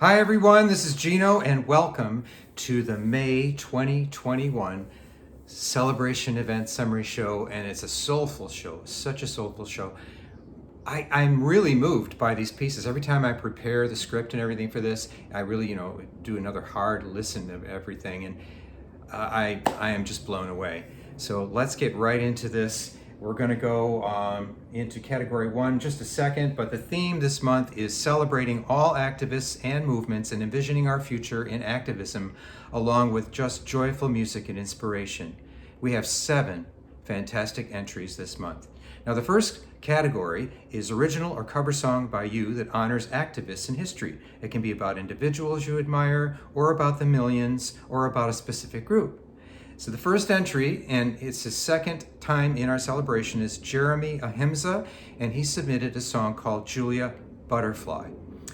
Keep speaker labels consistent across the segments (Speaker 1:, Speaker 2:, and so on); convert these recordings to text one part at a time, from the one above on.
Speaker 1: Hi everyone, this is Gino and welcome to the May 2021 Celebration Event Summary Show, and it's a soulful show, such a soulful show. I'm really moved by these pieces. Every time I prepare the script and everything for this, I really, do another hard listen of everything, and I am just blown away. So let's get right into this. We're going to go into category one in just a second, but the theme this month is celebrating all activists and movements and envisioning our future in activism, along with just joyful music and inspiration. We have 7 fantastic entries this month. Now, the first category is original or cover song by you that honors activists in history. It can be about individuals you admire, or about the millions, or about a specific group. So the first entry, and it's his second time in our celebration, is Jeremy Ahimsa, and he submitted a song called Julia Butterfly.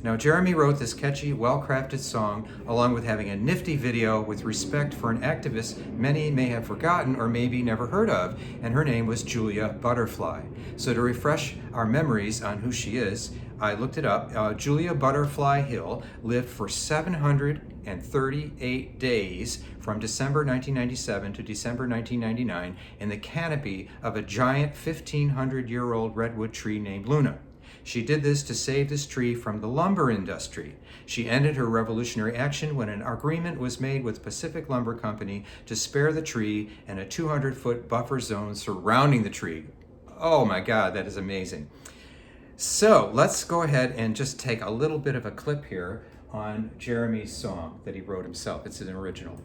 Speaker 1: Now, Jeremy wrote this catchy, well-crafted song along with having a nifty video with respect for an activist many may have forgotten or maybe never heard of, and her name was Julia Butterfly. So to refresh our memories on who she is, I looked it up. Julia Butterfly Hill lived for 738 days from December 1997 to December 1999 in the canopy of a giant 1,500-year-old redwood tree named Luna. She did this to save this tree from the lumber industry. She ended her revolutionary action when an agreement was made with Pacific Lumber Company to spare the tree and a 200-foot buffer zone surrounding the tree. Oh my God, that is amazing. So let's go ahead and just take a little bit of a clip here on Jeremy's song that he wrote himself. It's an original.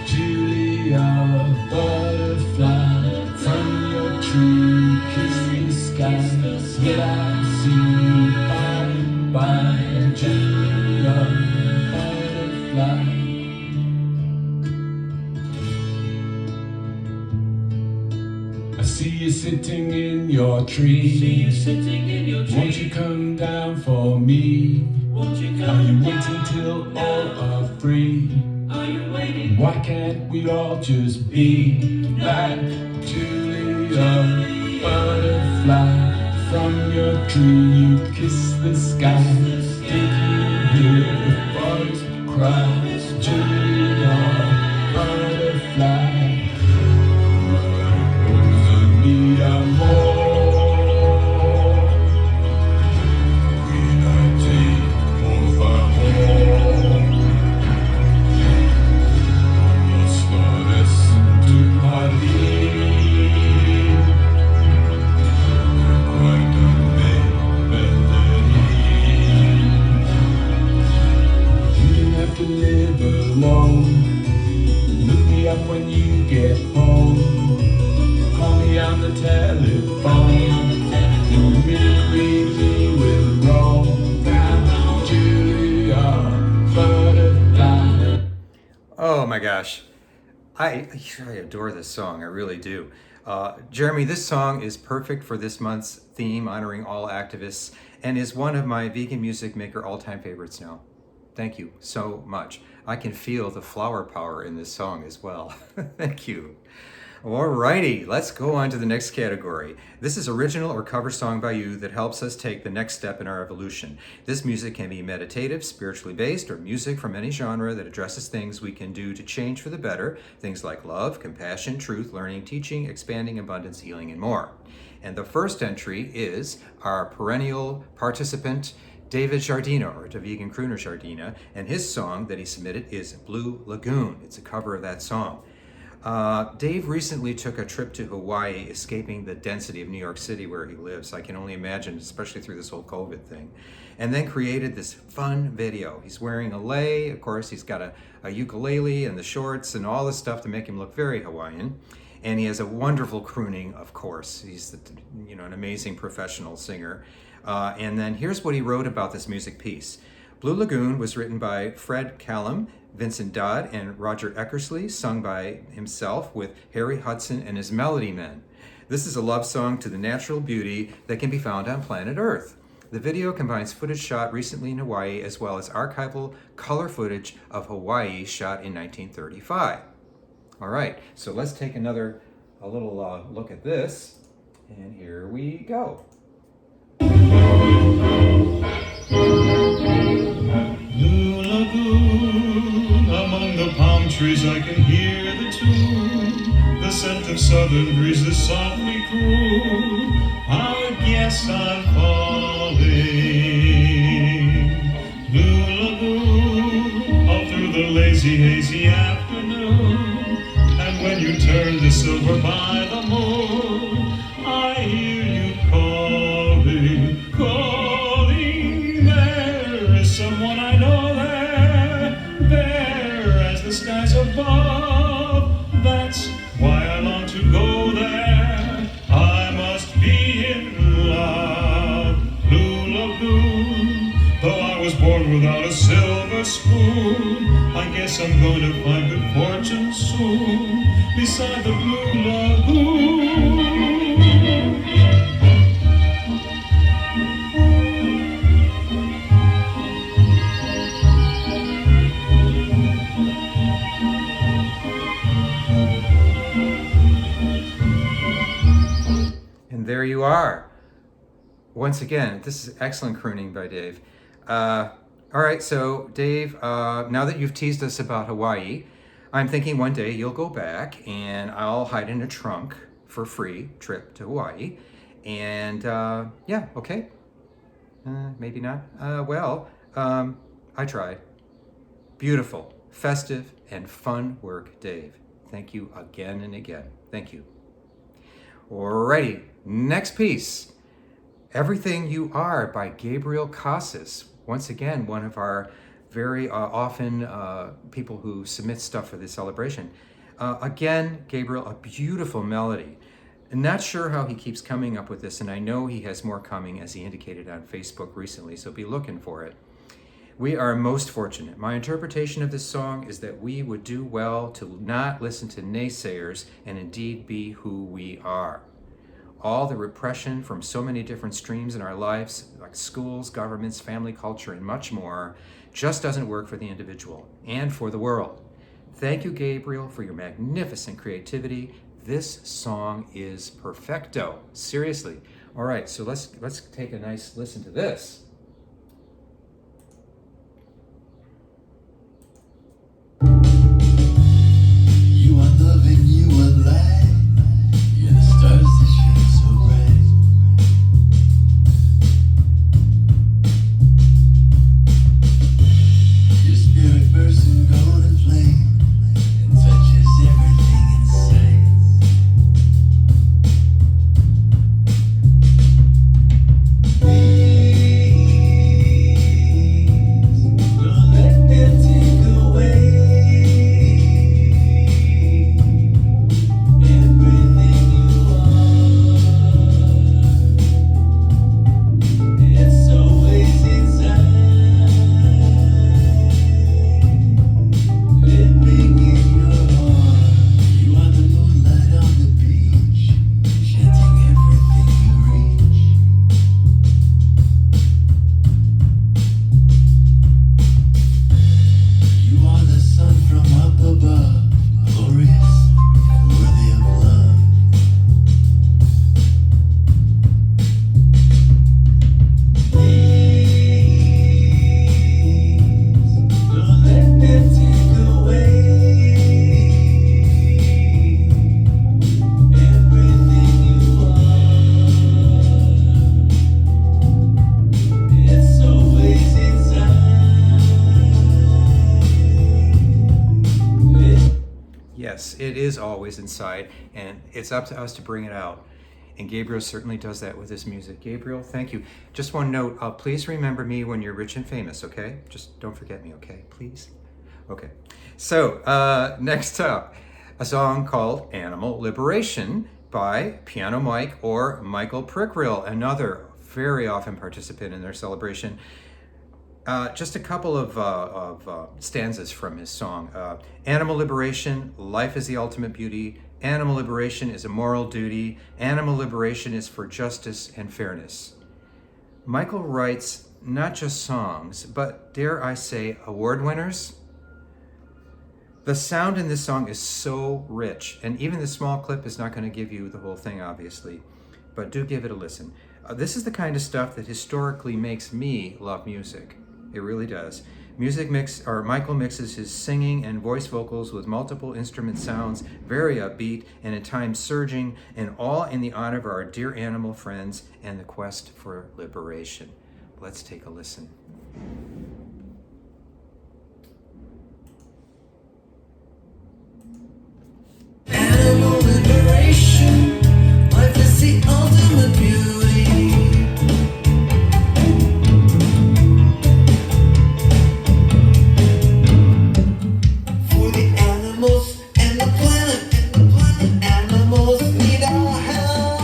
Speaker 2: Julia, butterfly from your tree, kiss the sky. Yeah, I see you by Julia, butterfly. I see you sitting in your tree. Won't you come down for me? Are you waiting till all are free? Why can't we all just be like Julia, butterfly from your tree? You kiss the sky. Did you hear the birds cry? Julia, butterfly. Mi amor. When you get home, call me on the telephone, and we will roll down Julia, butterfly.
Speaker 1: Oh my gosh. I adore this song, I really do. Jeremy, this song is perfect for this month's theme, honoring all activists, and is one of my Vegan Music Maker all-time favorites now. Thank you so much. I can feel the flower power in this song as well. Thank you. Alrighty, let's go on to the next category. This is original or cover song by you that helps us take the next step in our evolution. This music can be meditative, spiritually based, or music from any genre that addresses things we can do to change for the better, things like love, compassion, truth, learning, teaching, expanding, abundance, healing, and more. And the first entry is our perennial participant, David Jardina, or to Vegan Crooner Jardina, and his song that he submitted is Blue Lagoon. It's a cover of that song. Dave recently took a trip to Hawaii, escaping the density of New York City where he lives. I can only imagine, especially through this whole COVID thing. And then created this fun video. He's wearing a lei, of course, he's got a ukulele and the shorts and all the stuff to make him look very Hawaiian. And he has a wonderful crooning, of course. He's an amazing professional singer. And then here's what he wrote about this music piece. Blue Lagoon was written by Fred Callum, Vincent Dodd, and Roger Eckersley, sung by himself with Harry Hudson and his Melody Men. This is a love song to the natural beauty that can be found on planet Earth. The video combines footage shot recently in Hawaii as well as archival color footage of Hawaii shot in 1935. All right, so let's take a little look at this, and here we go.
Speaker 2: Blue lagoon, among the palm trees I can hear the tune. The scent of southern breezes softly croon. I guess I'm falling. Blue lagoon, all through the lazy, hazy afternoon. And when you turn the silver by the moon, I hear you calling, calling. There is someone I know there as the skies above. That's why I long to go there. I must be in love. Blue lagoon, though I was born without a silver spoon, I guess I'm going to find good fortune soon beside the blue lagoon.
Speaker 1: And there you are. Once again, this is excellent crooning by Dave. All right, so Dave, now that you've teased us about Hawaii, I'm thinking one day you'll go back and I'll hide in a trunk for a free trip to Hawaii. And yeah, okay. Maybe not. I tried. Beautiful, festive, and fun work, Dave. Thank you again and again. Thank you. Alrighty, next piece. Everything You Are by Gabriel Casas. Once again, one of our very often people who submit stuff for this celebration. Again, Gabriel, a beautiful melody. I'm not sure how he keeps coming up with this, and I know he has more coming, as he indicated on Facebook recently, so be looking for it. We are most fortunate. My interpretation of this song is that we would do well to not listen to naysayers and indeed be who we are. All the repression from so many different streams in our lives, like schools, governments, family culture, and much more, just doesn't work for the individual and for the world. Thank you, Gabriel, for your magnificent creativity. This song is perfecto. Seriously. All right, so let's take a nice listen to this.
Speaker 3: You are loving, you are light. You're the stars that shine so bright. Your spirit bursts in golden flame and touches everything in sight. Don't let them take away everything you are. It's always inside, living in your heart. You are the moonlight on the beach, chanting everything you reach. You are the sun from up above, glorious and worthy of love. Please, don't let them take away everything you are. It's always inside.
Speaker 1: Yes, it is always inside, and it's up to us to bring it out. And Gabriel certainly does that with his music. Gabriel, thank you. Just one note, please remember me when you're rich and famous, okay? Just don't forget me, okay? Please? Okay. So, next up, a song called Animal Liberation by Piano Mike or Michael Prickrill, another very often participant in their celebration. Just a couple of stanzas from his song. Animal liberation, life is the ultimate beauty. Animal liberation is a moral duty. Animal liberation is for justice and fairness. Michael writes not just songs, but dare I say, award winners. The sound in this song is so rich, and even the small clip is not going to give you the whole thing, obviously, but do give it a listen. This is the kind of stuff that historically makes me love music. It really does. Michael mixes his singing and voice vocals with multiple instrument sounds, very upbeat and at times surging, and all in the honor of our dear animal friends and the quest for liberation. Let's take a listen.
Speaker 3: Animal liberation, life is the ultimate beauty. For the animals and the planet, animals need our help.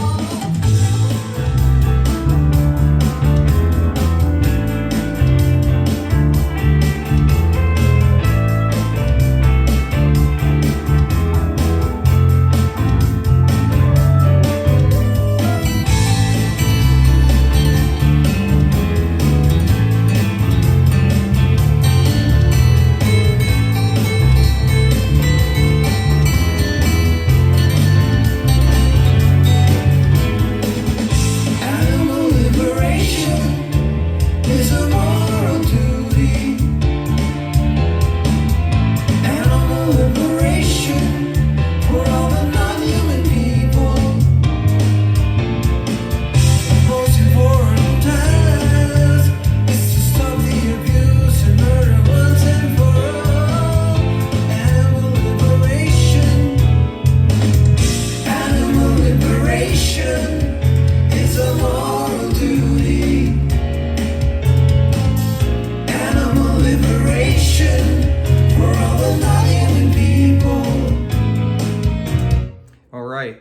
Speaker 3: Animal liberation is a moral duty. Animal liberation for all the non-human people. Most important task is to stop the abuse and murder once and for all. Animal liberation. Animal liberation is a moral duty. Animal liberation for all the non-human people.
Speaker 1: All right,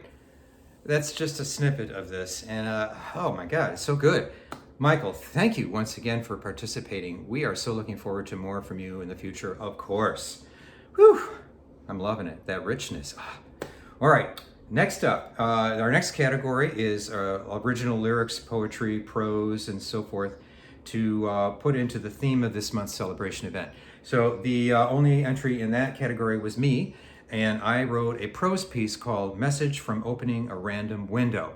Speaker 1: that's just a snippet of this, and oh my God, it's so good. Michael, thank you once again for participating. We are so looking forward to more from you in the future, of course. Whew, I'm loving it, that richness. All right, next up, our next category is original lyrics, poetry, prose, and so forth to put into the theme of this month's celebration event. So the only entry in that category was me, and I wrote a prose piece called Message from Opening a Random Window.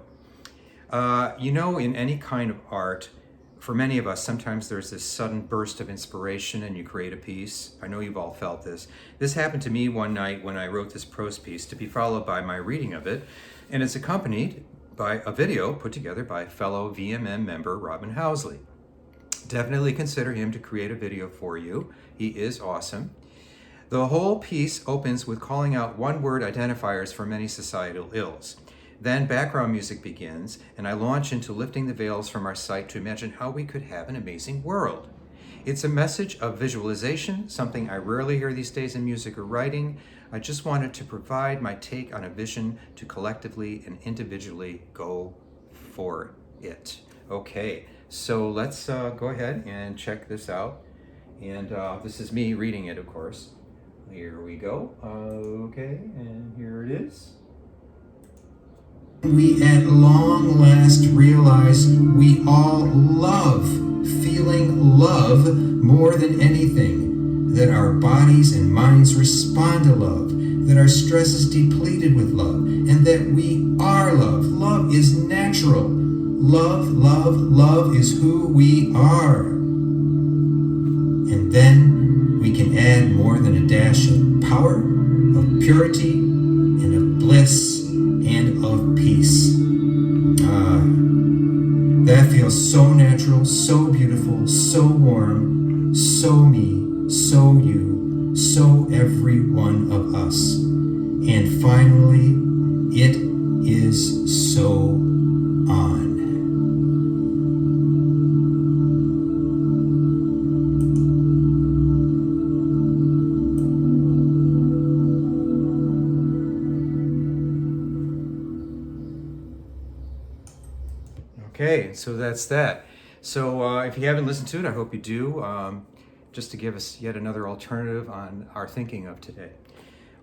Speaker 1: In any kind of art, for many of us, sometimes there's this sudden burst of inspiration and you create a piece. I know you've all felt this. This happened to me one night when I wrote this prose piece, to be followed by my reading of it, and it's accompanied by a video put together by fellow VMM member Robin Housley. Definitely consider him to create a video for you. He is awesome. The whole piece opens with calling out one-word identifiers for many societal ills. Then background music begins, and I launch into lifting the veils from our sight to imagine how we could have an amazing world. It's a message of visualization, something I rarely hear these days in music or writing. I just wanted to provide my take on a vision to collectively and individually go for it. Okay, so let's go ahead and check this out. And this is me reading it, of course. Here we go. Okay, and here it is.
Speaker 4: We at long last realize we all love, feeling love more than anything, that our bodies and minds respond to love, that our stress is depleted with love, and that we are love. Love is natural. Love, love, love is who we are. And then we can add more than a dash of power, of purity, and of bliss, and of peace. That feels so natural, so beautiful, so warm, so me, so you, so every one of us. And finally, it is so on.
Speaker 1: Okay, so that's that. So if you haven't listened to it, I hope you do, just to give us yet another alternative on our thinking of today.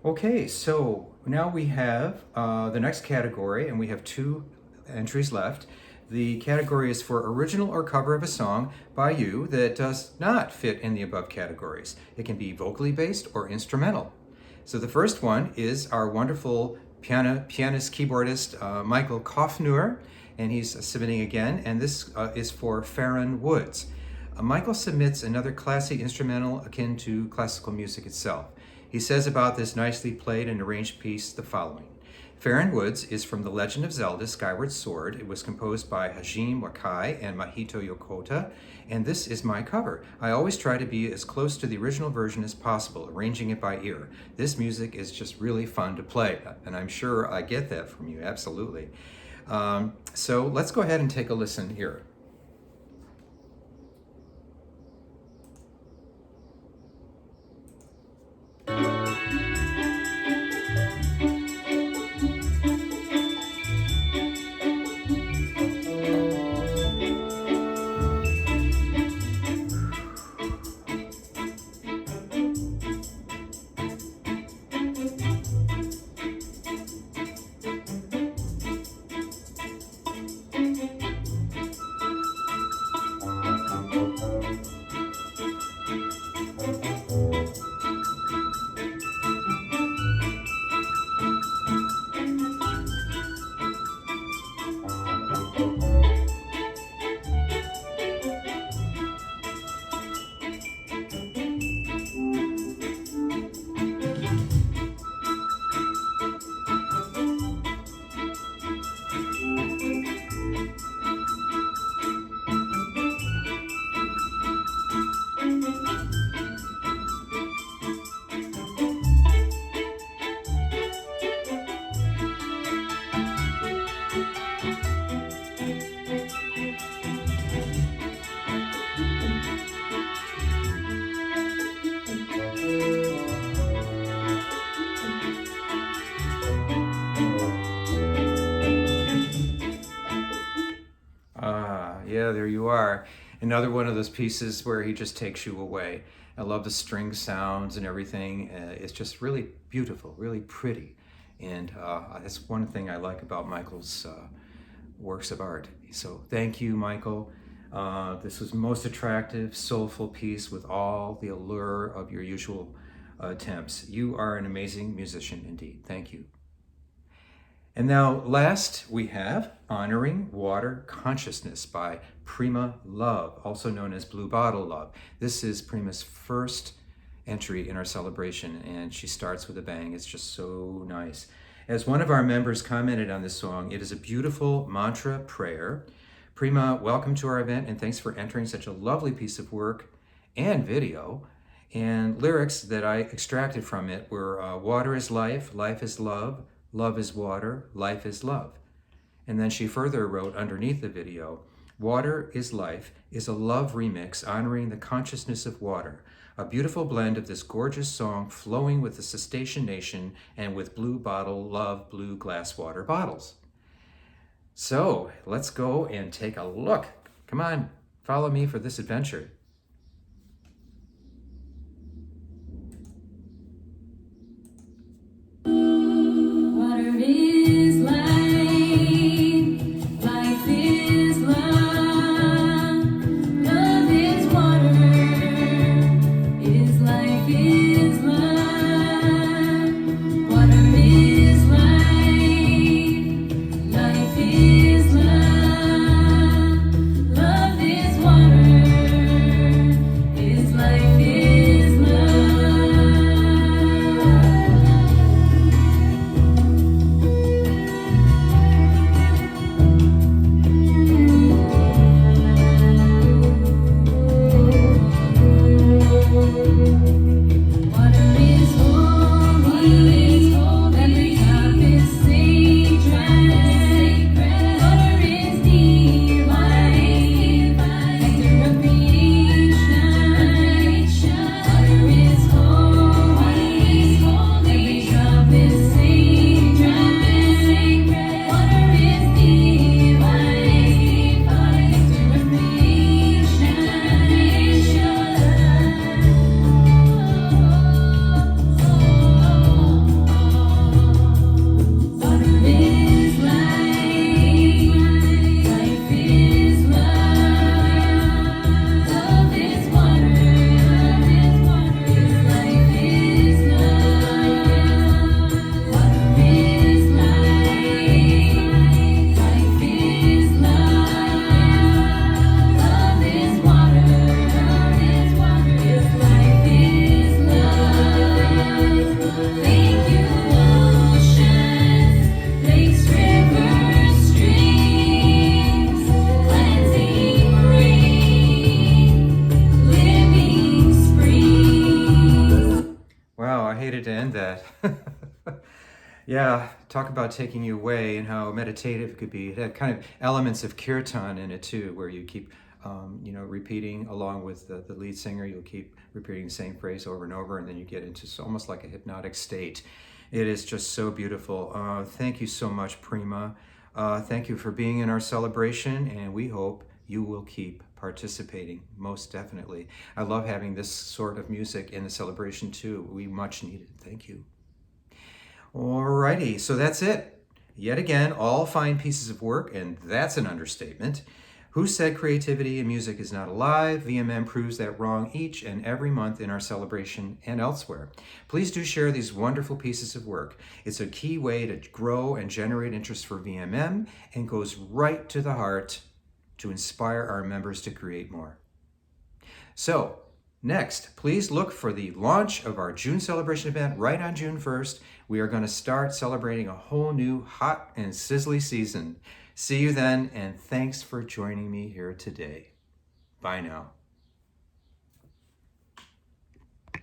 Speaker 1: Okay, so now we have the next category, and we have 2 entries left. The category is for original or cover of a song by you that does not fit in the above categories. It can be vocally based or instrumental. So the first one is our wonderful pianist, keyboardist, Michael Kaufnur, and he's submitting again, and this is for Farron Woods. Michael submits another classy instrumental akin to classical music itself. He says about this nicely played and arranged piece the following. Farron Woods is from The Legend of Zelda Skyward Sword. It was composed by Hajime Wakai and Mahito Yokota, and this is my cover. I always try to be as close to the original version as possible, arranging it by ear. This music is just really fun to play, and I'm sure I get that from you, absolutely. So let's go ahead and take a listen here. Yeah, there you are. Another one of those pieces where he just takes you away. I love the string sounds and everything. It's just really beautiful, really pretty. And that's one thing I like about Michael's works of art. So thank you, Michael. This was most attractive, soulful piece with all the allure of your usual attempts. You are an amazing musician indeed. Thank you. And now last we have Honoring Water Consciousness by Prima Love, also known as Blue Bottle Love. This is Prima's first entry in our celebration, and she starts with a bang. It's just so nice. As one of our members commented on this song, it is a beautiful mantra prayer. Prima, welcome to our event, and thanks for entering such a lovely piece of work and video. And lyrics that I extracted from it were water is life, life is love, love is water, life is love. And then she further wrote underneath the video, Water is Life is a love remix honoring the consciousness of water, a beautiful blend of this gorgeous song flowing with the Cetacean Nation and with Blue Bottle Love blue glass water bottles. So let's go and take a look. Come on, follow me for this adventure.
Speaker 5: Water is life, life is love, love is water, is life is love. Water is life, life is love, love is water,
Speaker 1: I hated to end that. Yeah, talk about taking you away and how meditative it could be. It had kind of elements of kirtan in it too, where you keep, repeating along with the lead singer. You'll keep repeating the same phrase over and over, and then you get into almost like a hypnotic state. It is just so beautiful. Thank you so much, Prima. Thank you for being in our celebration, and we hope you will keep participating, most definitely. I love having this sort of music in the celebration too. We much need it. Thank you. Alrighty, so that's it. Yet again, all fine pieces of work, and that's an understatement. Who said creativity in music is not alive? VMM proves that wrong each and every month in our celebration and elsewhere. Please do share these wonderful pieces of work. It's a key way to grow and generate interest for VMM and goes right to the heart to inspire our members to create more. So, next, please look for the launch of our June celebration event right on June 1st. We are going to start celebrating a whole new hot and sizzly season. See you then, and thanks for joining me here today. Bye now.